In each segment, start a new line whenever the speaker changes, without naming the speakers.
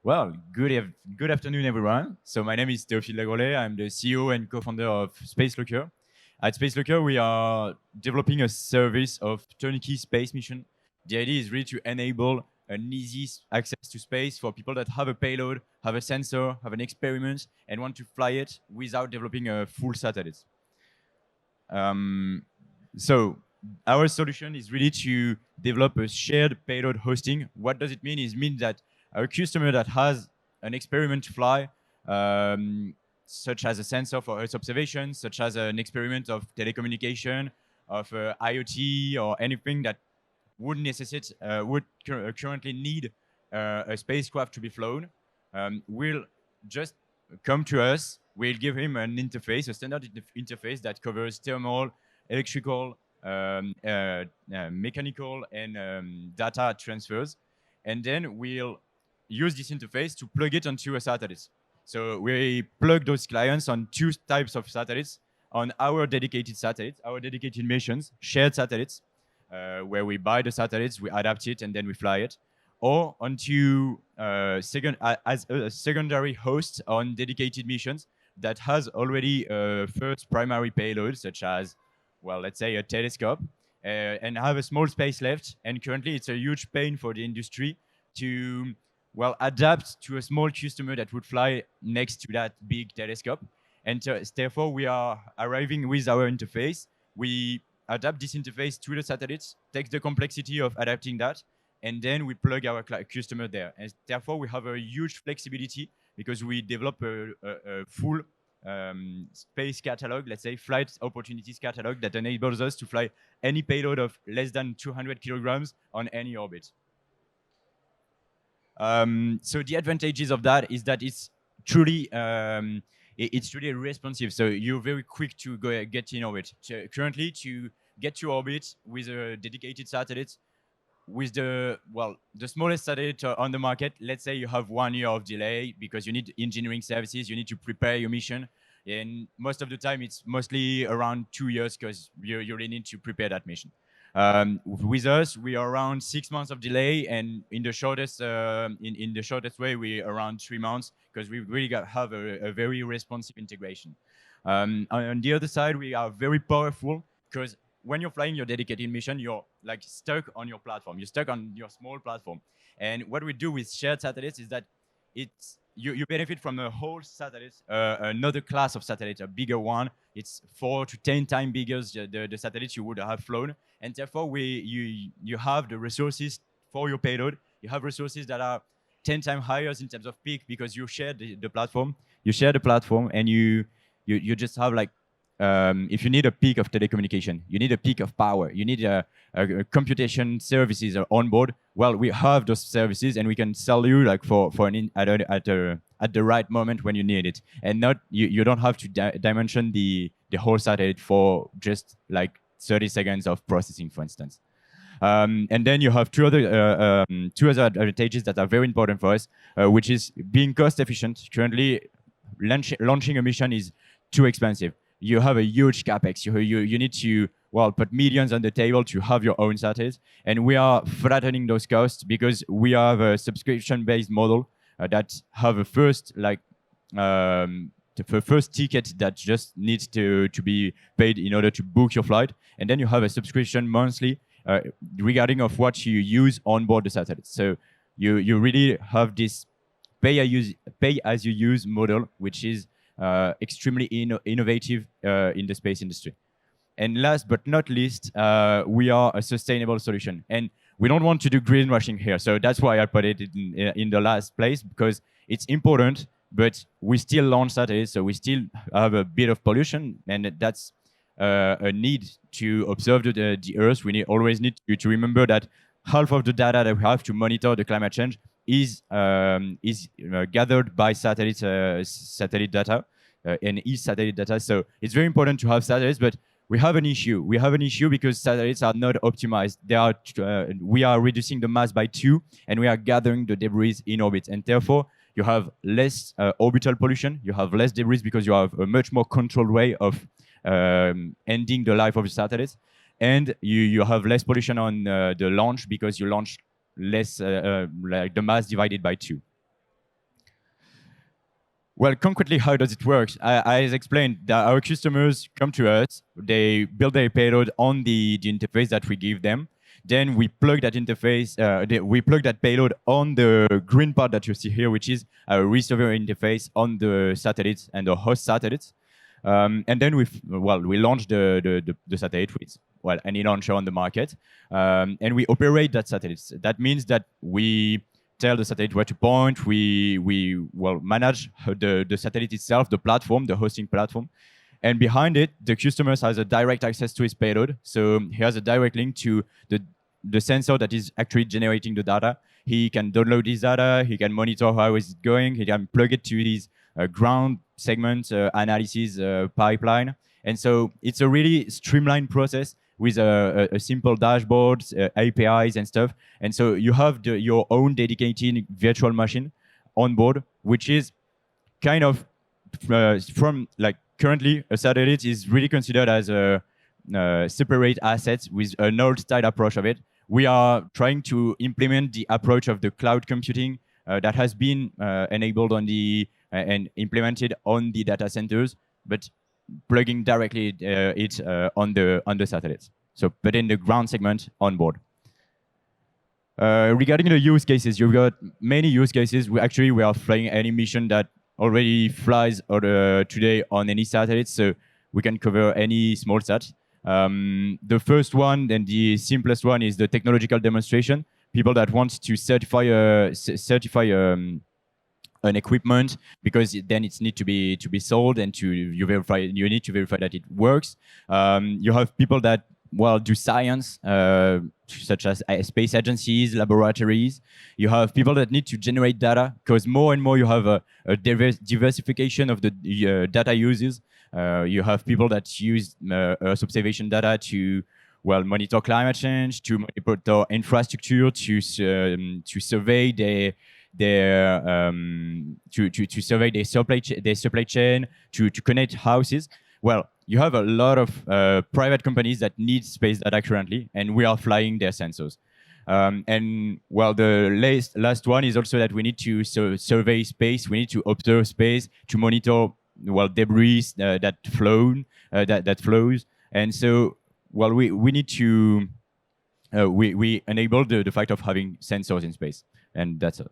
Well, good afternoon, everyone. So my name is Théophile Lagrollet. I'm the CEO and co-founder of SpaceLocker. At SpaceLocker, we are developing a service of turnkey space mission. The idea is really to enable an easy access to space for people that have a payload, have a sensor, have an experiment, and want to fly it without developing a full satellite. So our solution is really to develop a shared payload hosting. What does it mean? It means that our customer that has an experiment to fly, such as a sensor for Earth observation, such as an experiment of telecommunication, of IoT, or anything that would necessitate, currently need a spacecraft to be flown, will just come to us. We'll give him an interface, a standard interface that covers thermal, electrical, mechanical, and data transfers. And then we'll use this interface to plug it onto a satellite. So we plug those clients on two types of satellites, on our dedicated satellites, our dedicated missions, shared satellites, where we buy the satellites, we adapt it, and then we fly it, or onto as a secondary host on dedicated missions that has already a first primary payload, such as, well, let's say a telescope, and have a small space left. And currently, it's a huge pain for the industry to, well, adapt to a small customer that would fly next to that big telescope. And therefore, we are arriving with our interface. We adapt this interface to the satellites, takes the complexity of adapting that, and then we plug our customer there. And therefore, we have a huge flexibility because we develop a full space catalog, let's say flight opportunities catalog, that enables us to fly any payload of less than 200 kilograms on any orbit. So the advantages of that is that it's truly responsive. So you're very quick to go get in orbit. So currently, to get to orbit with a dedicated satellite, with the smallest satellite on the market, let's say you have 1 year of delay because you need engineering services, you need to prepare your mission, and most of the time it's mostly around 2 years because you really need to prepare that mission. With us, we are around 6 months of delay, and in the shortest way, we around 3 months because we really have a very responsive integration. On the other side, we are very powerful because when you're flying your dedicated mission, you're like stuck on your platform. You're stuck on your small platform. And what we do with shared satellites is that you benefit from a whole satellite, another class of satellite, a bigger one. It's 4 to 10 times bigger the satellites you would have flown. And therefore, you have the resources for your payload. You have resources that are 10 times higher in terms of peak because you share the platform. You share the platform, and you just have like, if you need a peak of telecommunication, you need a peak of power, you need a computation services on board. Well, we have those services, and we can sell you like at the right moment when you need it, and not you don't have to dimension the whole satellite for just like 30 seconds of processing, for instance. And then you have two other advantages that are very important for us, which is being cost efficient. Currently, launching a mission is too expensive. You have a huge capex. You need to put millions on the table to have your own satellites, and we are flattening those costs because we have a subscription-based model that have a first the first ticket that just needs to be paid in order to book your flight, and then you have a subscription monthly regarding of what you use on board the satellite. So you really have this pay as you use model, which is extremely innovative in the space industry. And last but not least, we are a sustainable solution. And we don't want to do greenwashing here. So that's why I put it in the last place, because it's important, but we still launch satellites, so we still have a bit of pollution, and that's a need to observe the Earth. We always need to remember that half of the data that we have to monitor the climate change is gathered by satellite data and is satellite data. So it's very important to have satellites, but we have an issue. We have an issue because satellites are not optimized. We are reducing the mass by 2, and we are gathering the debris in orbit, and therefore you have less orbital pollution. You have less debris because you have a much more controlled way of ending the life of the satellites, and you have less pollution on the launch because you launch less, like the mass divided by 2. Well, concretely, how does it work? As explained, that our customers come to us, they build their payload on the interface that we give them. Then we plug that interface, we plug that payload on the green part that you see here, which is our receiver interface on the satellites and the host satellites. And then we launch the satellite with any launcher on the market, and we operate that satellite. That means that we tell the satellite where to point. We manage the satellite itself, the platform, the hosting platform. And behind it, the customer has a direct access to his payload. So he has a direct link to the sensor that is actually generating the data. He can download this data. He can monitor how is it going. He can plug it to his ground segment analysis pipeline. And so it's a really streamlined process with a simple dashboard, APIs and stuff. And so you have your own dedicated virtual machine on board, which is kind of from like currently a satellite is really considered as a separate asset with an old style approach of it. We are trying to implement the approach of the cloud computing that has been enabled on the and implemented on the data centers, but plugging directly it on the satellites. So putting the ground segment on board. Regarding the use cases, you've got many use cases. We are flying any mission that already flies today on any satellite, so we can cover any small sat. The first one and the simplest one is the technological demonstration. People that want to certify an equipment, because then it needs to be sold, and you need to verify that it works. You have people that do science, such as space agencies, laboratories. You have people that need to generate data, because more and more you have a diversification of the data uses. You have people that use Earth observation data to monitor climate change, to monitor infrastructure, to survey to survey their supply chain, to connect houses. Well, you have a lot of private companies that need space data currently, and we are flying their sensors. The last one is also that we need to survey space. We need to observe space to monitor debris that flows. And so we need to we enable the fact of having sensors in space, and that's it.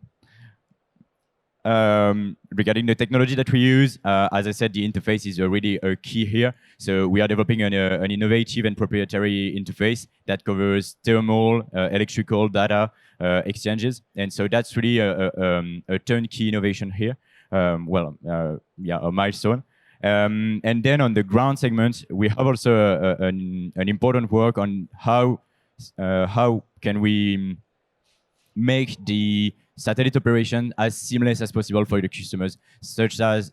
Regarding the technology that we use, as I said, the interface is really a key here. So we are developing an innovative and proprietary interface that covers thermal, electrical data exchanges. And so that's really a turnkey innovation here. A milestone. And then on the ground segment, we have also an important work on how can we make the satellite operation as seamless as possible for the customers, such as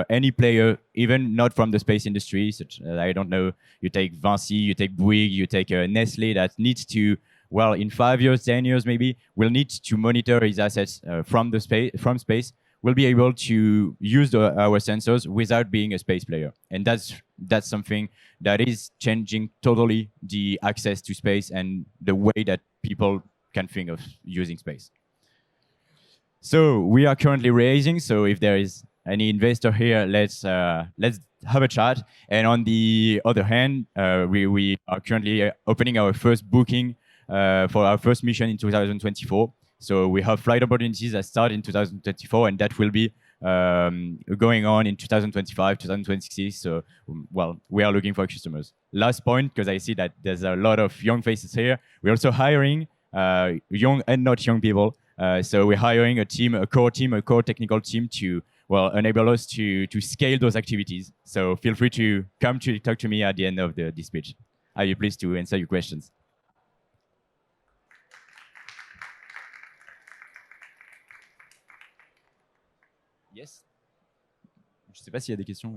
any player, even not from the space industry, such as, I don't know, you take Vinci, you take Bouygues, you take Nestle, that needs to, in 5 years, 10 years maybe, will need to monitor his assets from space, will be able to use our sensors without being a space player. And that's something that is changing totally the access to space and the way that people can think of using space. So we are currently raising. So if there is any investor here, let's have a chat. And on the other hand, we are currently opening our first booking for our first mission in 2024. So we have flight opportunities that start in 2024, and that will be going on in 2025, 2026. So, we are looking for customers. Last point, because I see that there's a lot of young faces here. We're also hiring young and not young people. So we're hiring a core technical team to enable us to scale those activities. So feel free to come to talk to me at the end of this speech. I'll be pleased to answer your questions. Yes. Je sais pas s'il y a des questions.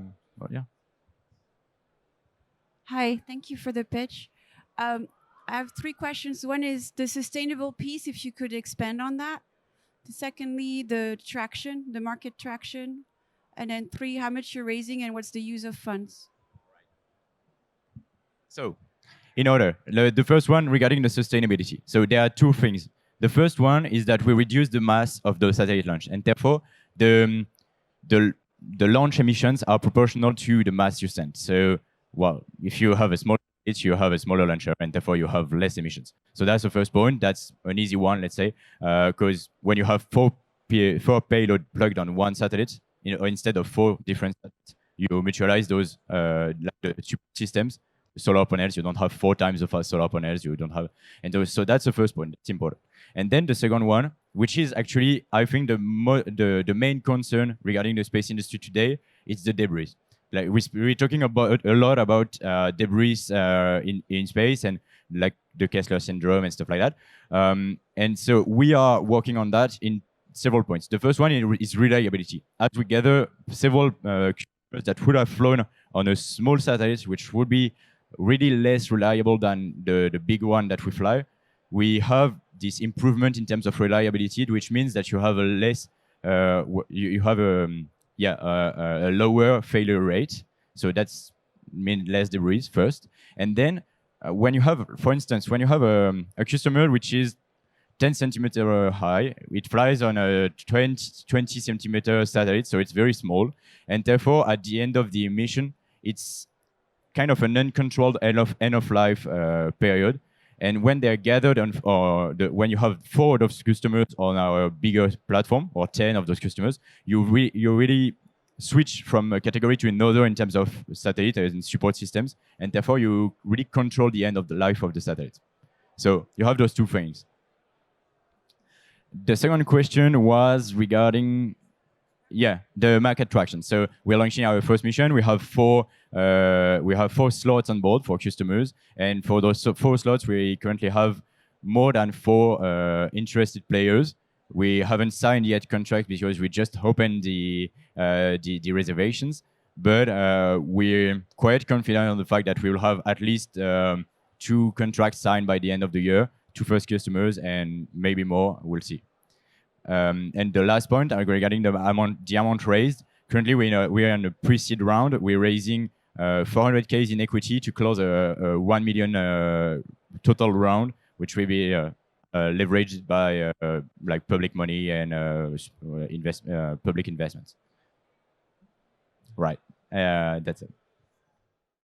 Yeah.
Hi, thank you for the pitch. I have 3 questions. One is the sustainable piece, if you could expand on that. Secondly, the traction, the market traction. And then 3, how much you're raising and what's the use of funds?
So, in order, the first one regarding the sustainability. So there are 2 things. The first one is that we reduce the mass of the satellite launch, and therefore the the launch emissions are proportional to the mass you send. So, well, if you have a small rocket, you have a smaller launcher, and therefore you have less emissions. So that's the first point. That's an easy one, let's say, because when you have four payload plugged on one satellite, instead of 4 different satellites, you mutualize those like the systems. Solar panels, you don't have 4 times the fast solar panels. You don't have, and so that's the first point. It's important. And then the second one, which is actually, I think, the main concern regarding the space industry today, it's the debris. Like we're talking about a lot about debris in space and like the Kessler syndrome and stuff like that. And so we are working on that in several points. The first one is reliability. As we gather several that would have flown on a small satellite, which would be really less reliable than the big one that we fly, we have this improvement in terms of reliability, which means that you have a less, you have a lower failure rate. So that's mean less debris first. And then when you have, for instance, when you have a customer which is 10 centimeter high, it flies on a 20 centimeter satellite, so it's very small. And therefore, at the end of the mission, it's kind of an uncontrolled end of life period. And when they're gathered on, when you have 4 of those customers on our bigger platform, or 10 of those customers, you really switch from a category to another in terms of satellite and support systems, and therefore you really control the end of the life of the satellite. So you have those 2 things. The second question was regarding, the market traction. So we're launching our first mission. We have 4 slots on board for customers, and for those 4 slots, we currently have more than 4 interested players. We haven't signed yet contract because we just opened the reservations, but we're quite confident on the fact that we will have at least 2 contracts signed by the end of the year, 2 first customers, and maybe more. We'll see. And the last point regarding the amount raised. Currently, we are in a pre-seed round. We're raising 400K in equity to close a 1 million total round, which will be leveraged by like public money and public investments. Right. That's it.